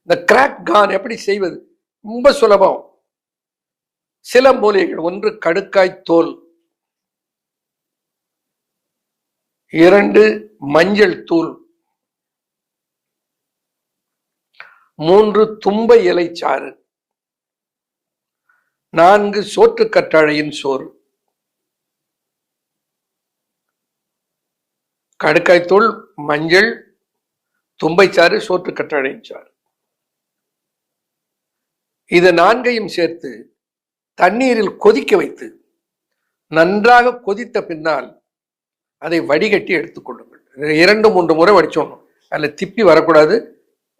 இந்த கிராக் கான் எப்படி செய்வது? ரொம்ப சுலபம். சில மூலிகைகள். 1 கடுக்காய் தோல், 2 மஞ்சள் தூள், 3 தும்பை இலை சாறு, 4 சோற்றுக்கற்றாழையின் சோறு. கடுக்காய் தூள், மஞ்சள், தும்பைச்சாறு, சோற்றுக்கற்றாழையின் சாறு. இது 4ஐயும் சேர்த்து தண்ணீரில் கொதிக்க வைத்து நன்றாக கொதித்த பின்னால் அதை வடிகட்டி எடுத்துக்கொள்ளுங்கள். 2-3 முறை வடிச்சிடணும். அதில் திப்பி வரக்கூடாது.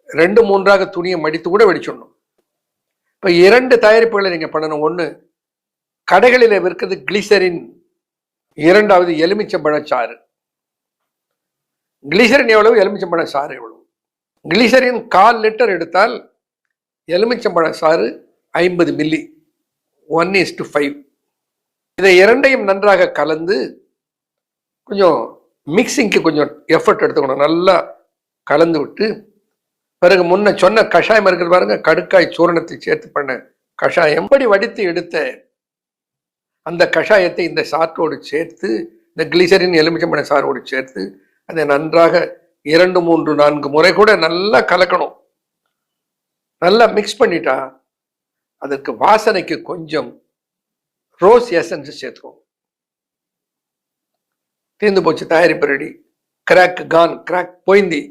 2-3ஆக துணியை மடித்து கூட வடிச்சிடணும். இப்போ 2 தயாரிப்புகளை நீங்கள் பண்ணணும். 1 கடைகளில் விற்கிறது கிளிசரின், 2வது எலுமிச்சம்பழச்சாறு. கிளிசரின் எவ்வளவு, எலுமிச்சம்பழ சாறு எவ்வளவு? கிளிசரின் 1/4 லிட்டர் எடுத்தால் எலுமிச்சம்பழ சாறு 50 மில்லி, 1:5. இதை 2ஐயும் நன்றாக கலந்து கொஞ்சம் மிக்சிங்க்கு கொஞ்சம் எஃபர்ட் எடுத்துக்கணும். நல்லா கலந்து விட்டு பிறகு முன்ன சொன்ன கஷாயம் இருக்கிறது பாருங்க, கடுக்காய் சூரணத்தை சேர்த்து பண்ண கஷாயம், படி வடித்து எடுத்த அந்த கஷாயத்தை இந்த சாற்றோடு சேர்த்து, இந்த கிளிசரின் எலுமிச்சம்பழ சாரோடு சேர்த்து அதை நன்றாக 2, 3, 4 முறை கூட நல்லா கலக்கணும். நல்லா மிக்ஸ் பண்ணிட்டா அதற்கு வாசனைக்கு கொஞ்சம் ரோஸ் எசன்ஸ் சேர்த்துக்கோங்க. தீர்ந்து போச்சு, தயாரிப்பு ரெடி. கிராக் கான், கிராக் போய்ந்தி.